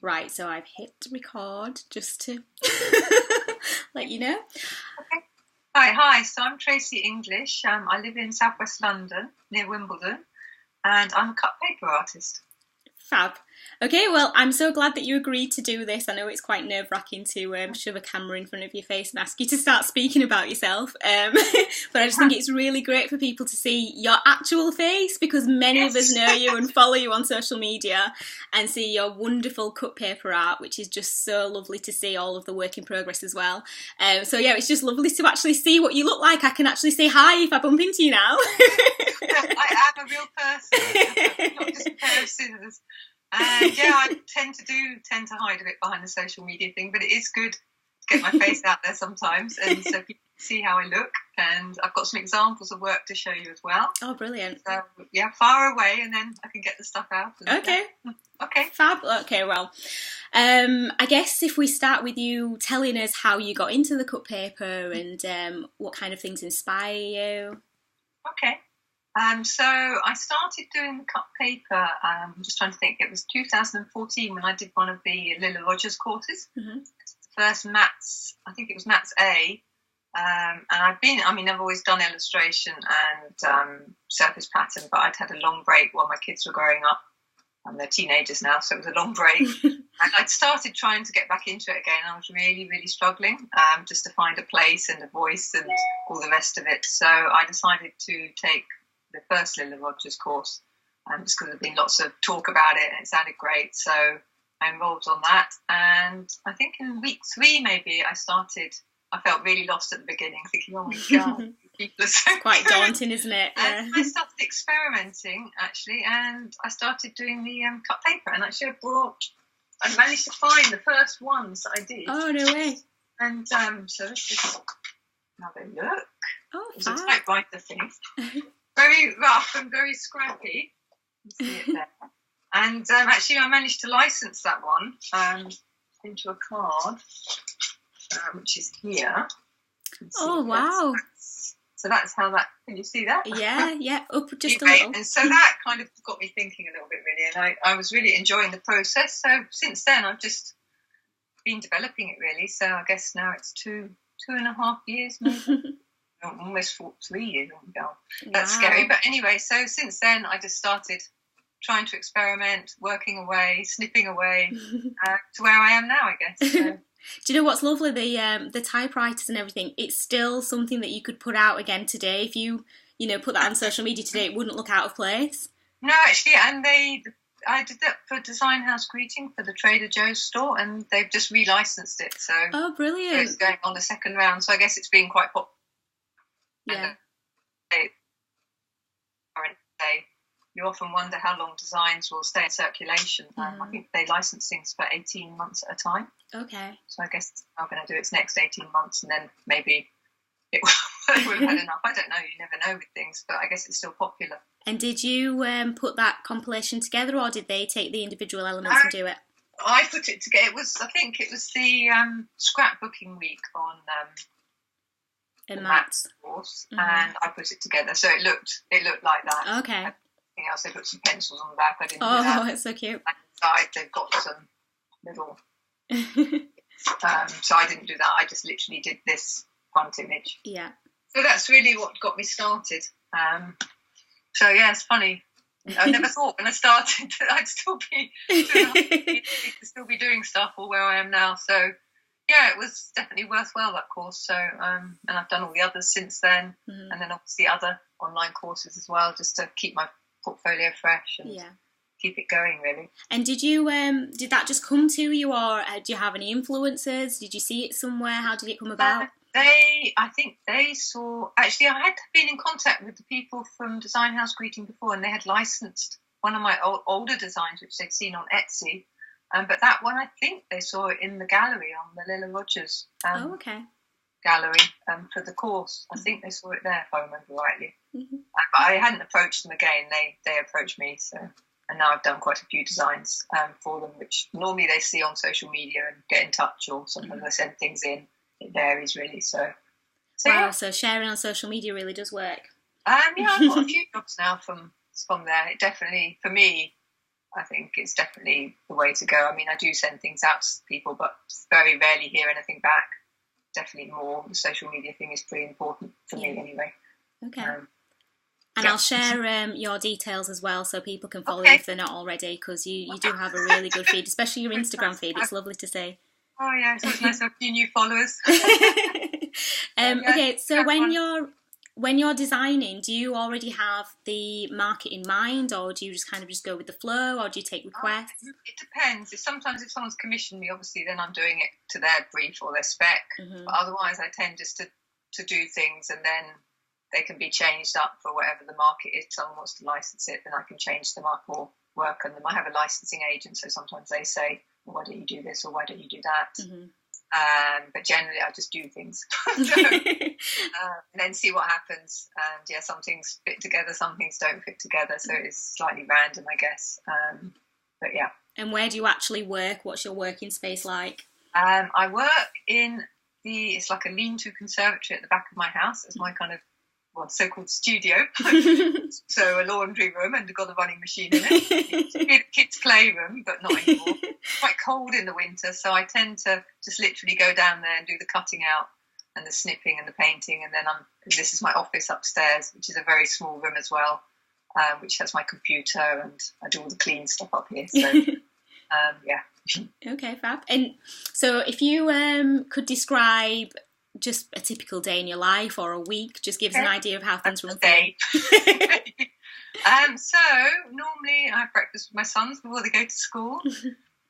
Right, so I've hit record just to let you know. Okay. Hi. So I'm Tracey English. I live in southwest London, near Wimbledon, and I'm a cut paper artist. Fab. Okay, well, I'm so glad that you agreed to do this. I know it's quite nerve-wracking to shove a camera in front of your face and ask you to start speaking about yourself. But I just think it's really great for people to see your actual face, because many of us know you and follow you on social media and see your wonderful cut paper art, which is just so lovely to see, all of the work in progress as well. So yeah, it's just lovely to actually see what you look like. I can actually say hi if I bump into you now. I am a real person, not just a pair of scissors. And yeah, I tend to hide a bit behind the social media thing, but it is good to get my face out there sometimes, and so people see how I look. And I've got some examples of work to show you as well. Oh, brilliant! So yeah, fire away, and then I can get the stuff out. Okay. Okay. Fab. Okay. Well, I guess if we start with you telling us how you got into the cut paper and what kind of things inspire you. Okay. So I started doing the cut paper, I'm just trying to think, it was 2014 when I did one of the Lilla Rogers courses. Mm-hmm. First maths, I think it was maths A. And I've always done illustration and surface pattern, but I'd had a long break while my kids were growing up. And they're teenagers now, so it was a long break. And I'd started trying to get back into it again. I was really, really struggling just to find a place and a voice and all the rest of it. So I decided to take the first Lilla Rogers course, just because there'd been lots of talk about it and it sounded great. So I enrolled on that. And I think in week 3, maybe, I felt really lost at the beginning, thinking, oh my God, people are so quite daunting, isn't it? Yeah. And I started experimenting, actually, and I started doing the cut paper. And actually I managed to find the first ones that I did. Oh, no way. And so this is how they look. Oh, it's a typewriter thing. Very rough and very scrappy. You see it there. And actually I managed to license that one into a card, which is here. Oh, wow. So that's how that, can you see that? Yeah, up just a little. And so that kind of got me thinking a little bit, really, and I was really enjoying the process. So since then, I've just been developing it, really. So I guess now it's 2.5 years, maybe. Almost 3 years. Oh, God. That's scary. But anyway, so since then, I just started trying to experiment, working away, snipping away, to where I am now, I guess. So. Do you know what's lovely? The typewriters and everything, it's still something that you could put out again today. If you put that on social media today, it wouldn't look out of place. No, actually, and I did that for Design House Greeting for the Trader Joe's store, and they've just relicensed it. So oh, brilliant! So it's going on the second round. So I guess it's been quite popular. Yeah. You often wonder how long designs will stay in circulation. I think they license things for 18 months at a time. Okay. So I guess I'm going to do its next 18 months, and then maybe it will have had enough. I don't know. You never know with things, but I guess it's still popular. And did you put that compilation together, or did they take the individual elements and do it? I put it together. I think it was the scrapbooking week on the maths course, and I put it together. So it looked like that. Okay. Anything else? They put some pencils on the back. I didn't do that. Oh, it's so cute. And inside they've got some little. So I didn't do that. I just literally did this front image. Yeah. So that's really what got me started. So yeah, it's funny. I never thought when I started that I'd still be doing stuff or where I am now. So yeah, it was definitely worthwhile, that course. So and I've done all the others since then, and then obviously other online courses as well, just to keep my portfolio fresh and keep it going, really. And did you did that just come to you, or do you have any influences? Did you see it somewhere? How did it come about? I think they saw. Actually, I had been in contact with the people from Design House Greeting before, and they had licensed one of my older designs, which they'd seen on Etsy. But that one, I think they saw it in the gallery on the Lilla Rogers gallery for the course. I think they saw it there, if I remember rightly. But I hadn't approached them again. They approached me, so. And now I've done quite a few designs for them, which normally they see on social media and get in touch, or sometimes I send things in. It varies, really. So wow, so sharing on social media really does work. Yeah, I've got a few jobs now from there. It definitely, for me, I think it's definitely the way to go. I mean, I do send things out to people, but very rarely hear anything back. Definitely more the social media thing is pretty important for me anyway. Okay. And I'll share your details as well so people can follow you if they're not already, because you do have a really good feed, especially your Instagram feed. It's lovely to see. Oh, yeah, it's always nice to have a few new followers. Okay, so when you're designing, do you already have the market in mind, or do you just kind of just go with the flow, or do you take requests? It depends. If someone's commissioned me, obviously, then I'm doing it to their brief or their spec. But otherwise, I tend just to do things, and then they can be changed up for whatever the market is. If someone wants to license it, then I can change them up or work on them. I have a licensing agent, so sometimes they say, well, why don't you do this, or why don't you do that? But generally, I just do things. And then see what happens. And some things fit together, some things don't fit together. So it's slightly random, I guess. But yeah. And where do you actually work? What's your working space like? I work in it's like a lean-to conservatory at the back of my house. It's my kind of so-called studio. So a laundry room, and got a running machine in it. Kids' playroom, but not anymore. Quite cold in the winter, so I tend to just literally go down there and do the cutting out and the snipping and the painting, and then this is my office upstairs, which is a very small room as well, which has my computer, and I do all the clean stuff up here. So Okay, fab. And so if you could describe just a typical day in your life or a week, just give us an idea of how things run for you. So normally I have breakfast with my sons before they go to school,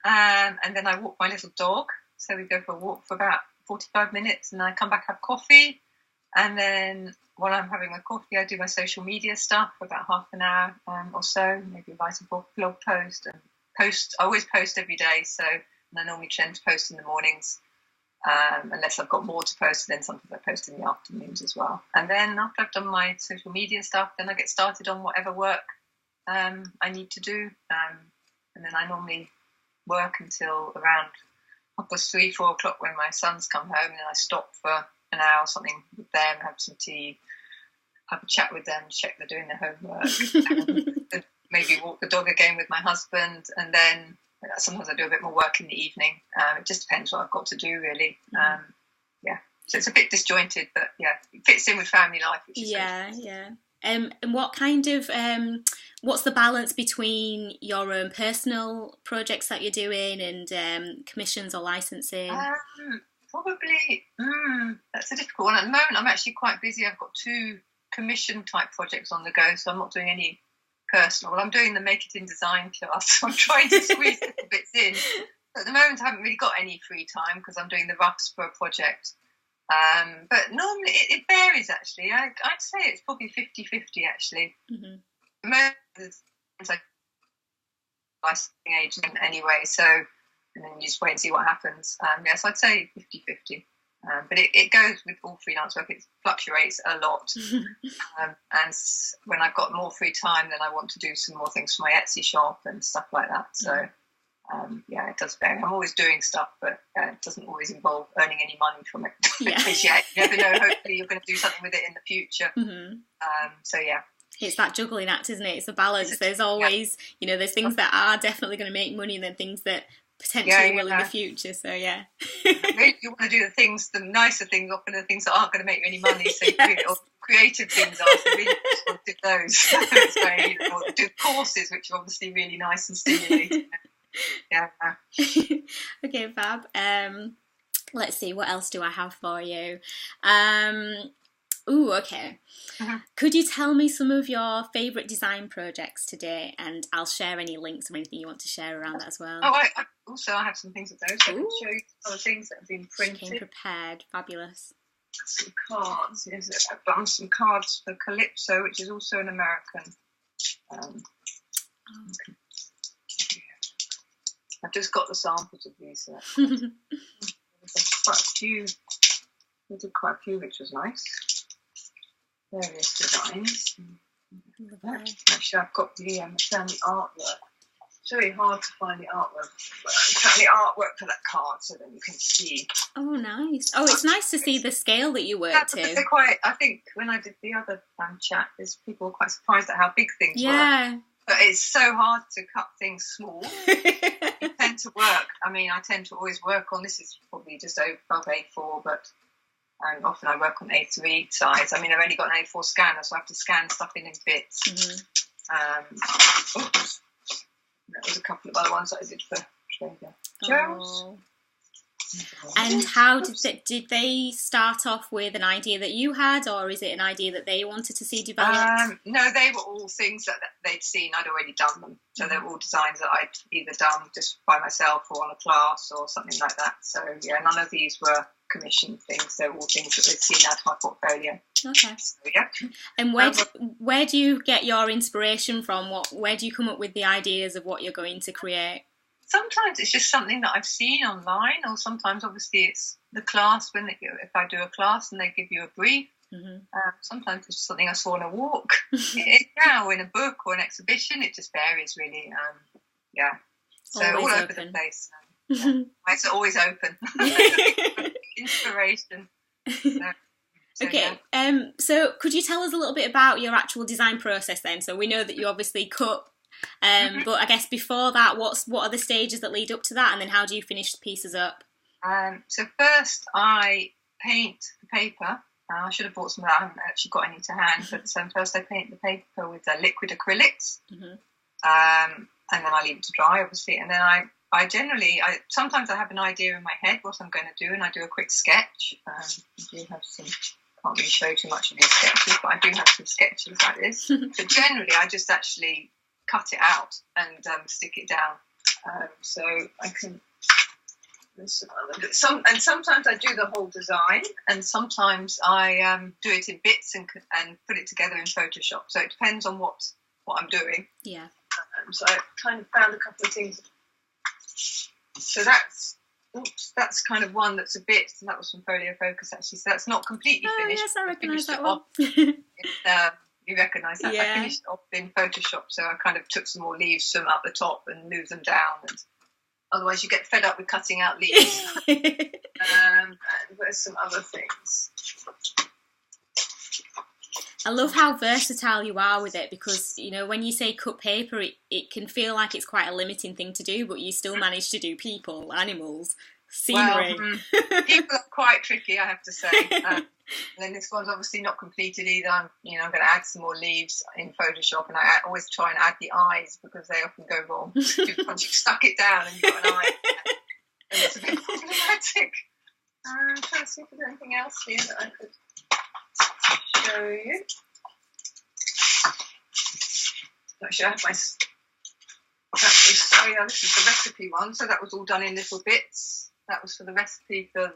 and then I walk my little dog. So we go for a walk for about 45 minutes, and I come back, have coffee, and then while I'm having my coffee, I do my social media stuff for about half an hour or so, maybe write a blog post, and post. I always post every day, and I normally tend to post in the mornings. Unless I've got more to post, then sometimes I post in the afternoons as well. And then after I've done my social media stuff, then I get started on whatever work I need to do. And then I normally work until around 3:30, 4 o'clock when my sons come home, and then I stop for an hour or something with them, have some tea, have a chat with them, check they're doing their homework, and maybe walk the dog again with my husband, and then sometimes I do a bit more work in the evening. It just depends what I've got to do, really. So it's a bit disjointed, but it fits in with family life. Which is And what kind of what's the balance between your own personal projects that you're doing and commissions or licensing? Probably that's a difficult one. At the moment, I'm actually quite busy. I've got 2 commission type projects on the go, so I'm not doing any personal. Well, I'm doing the Make It in Design class, so I'm trying to squeeze little bits in. But at the moment, I haven't really got any free time because I'm doing the roughs for a project. But normally, it varies, actually. I'd say it's probably 50-50, actually. Most of the times I'm licensing agent anyway, so, and then you just wait and see what happens. So I'd say 50-50. But it goes with all freelance work. It fluctuates a lot. And when I've got more free time, then I want to do some more things for my Etsy shop and stuff like that. So, it does vary. I'm always doing stuff, but it doesn't always involve earning any money from it. Because, you never know. Hopefully you're going to do something with it in the future. It's that juggling act, isn't it? It's a balance. There's always, there's things that are definitely going to make money and then things that potentially will in the future, so Maybe you want to do the nicer things, often the things that aren't going to make you any money, so creative things are, so really just want to do those. Or do courses, which are obviously really nice and stimulating. Okay, fab. Let's see, what else do I have for you? Okay. Could you tell me some of your favourite design projects today, and I'll share any links or anything you want to share around that as well. I have some things of those. So I can show you some things that have been printed. Came prepared. Fabulous. Some cards. I've done some cards for Calypso, which is also an American. I've just got the samples of these. There's quite a few. We did quite a few, which was nice. Various designs. Actually, I've got the artwork. It's very hard to find the artwork. I found the artwork for that card, so then you can see. Oh, nice. Oh, it's nice to see the scale that you work to. They're quite. I think when I did the other chat, people were quite surprised at how big things were. But it's so hard to cut things small. You tend to work. I mean, I tend to always work on, this is probably just above A4, but often I work on A3 size. I mean, I've only got an A4 scanner, so I have to scan stuff in bits. Oops. There was a couple of other ones that I did for Trader Joe's. Oh. And how did they start off with an idea that you had, or is it an idea that they wanted to see developed? No, they were all things that they'd seen. I'd already done them. So they were all designs that I'd either done just by myself or on a class or something like that. So, yeah, none of these were commissioned things. They're all things that they'd seen out of my portfolio. Okay. So, yeah. And where do you get your inspiration from? Where do you come up with the ideas of what you're going to create? Sometimes it's just something that I've seen online, or sometimes obviously it's the class if I do a class and they give you a brief. Sometimes it's just something I saw on a walk, or in a book or an exhibition. It just varies really. So always all over open. the place. It's always open. Inspiration. Okay. Yeah. So could you tell us a little bit about your actual design process then? So we know that you obviously cut. But I guess before that, what are the stages that lead up to that, and then how do you finish the pieces up? So first I paint the paper. I should have bought some of that. I haven't actually got any to hand, but first I paint the paper with liquid acrylics, and then I leave it to dry, obviously. And then I generally sometimes I have an idea in my head what I'm going to do, and I do a quick sketch. I do have some. Can't really show too much of these sketches, but I do have some sketches like this. But generally, I just actually cut it out and stick it down, so I can. Sometimes I do the whole design, and sometimes I do it in bits and put it together in Photoshop. So it depends on what I'm doing. Yeah. So I kind of found a couple of things. So that's kind of one that's a bit. And that was from Folio Focus actually. So that's not completely finished. Yes, I recognise that one. You recognise that? Yeah. I finished off in Photoshop, so I kind of took some more leaves from up the top and moved them down. And otherwise, you get fed up with cutting out leaves. And there's some other things. I love how versatile you are with it, because when you say cut paper, it can feel like it's quite a limiting ththing to do, but you still manage to do people, animals, scenery. Well, people are quite tricky, I have to say. And then this one's obviously not completed either. I'm going to add some more leaves in Photoshop, and I always try and add the eyes because they often go wrong. Once you've stuck it down and you've got an eye, and it's a bit problematic. I'm trying to see if there's anything else here that I could show you. Actually, I have my. This is the recipe one. So that was all done in little bits. That was for the recipe for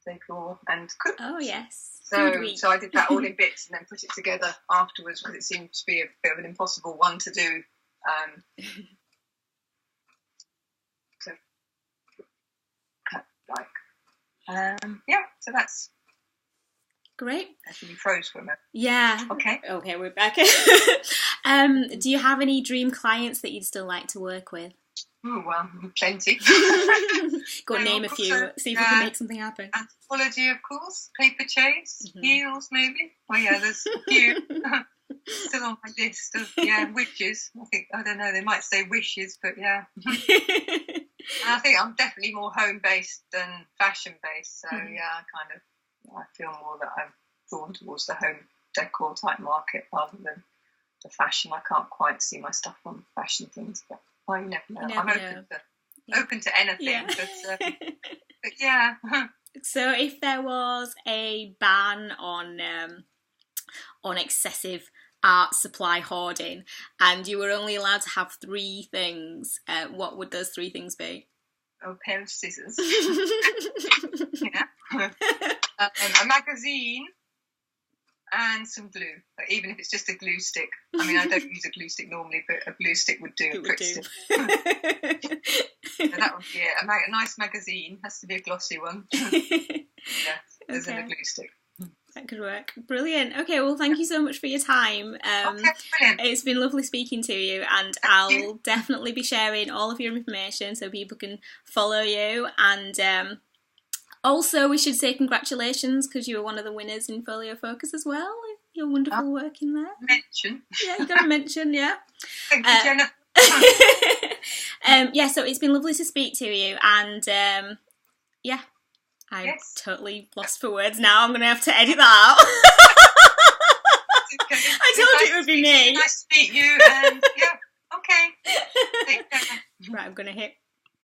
decor and cook. Oh yes. So I did that all in bits and then put it together afterwards, because it seemed to be a bit of an impossible one to do. So that's great. Actually, you froze for a minute. Yeah. Okay, we're back. Do you have any dream clients that you'd still like to work with? Oh, well, plenty. Go on, name a few. See if we can make something happen. Anthropology, of course. Paper chase. Heels, maybe. Oh, yeah, there's a few. Still on my list of, wishes. I don't know, they might say wishes, but yeah. I think I'm definitely more home-based than fashion-based. So, I feel more that I'm drawn towards the home decor type market rather than the fashion. I can't quite see my stuff on fashion things, but you never know. I'm open to anything, but yeah. So if there was a ban on excessive art supply hoarding, and you were only allowed to have 3 things, what would those 3 things be? A pair of scissors. A magazine and some glue, but even if it's just a glue stick. I mean, I don't use a glue stick normally, but a glue stick would do. So that would be it. A nice magazine, has to be a glossy one. There's a glue stick. That could work. Brilliant. Okay, well, thank you so much for your time. Brilliant. It's been lovely speaking to you, and I'll definitely be sharing all of your information so people can follow you. And also, we should say congratulations, because you were one of the winners in Folio Focus as well. your wonderful work in there. Mention. Yeah, you got to mention, yeah. Thank you, Jennifer. Yeah, so it's been lovely to speak to you, and yeah, I'm totally lost for words now. I'm going to have to edit that out. Okay. I told you it would be me. Nice to meet you, and yeah, okay. Take care. Right, I'm going to hit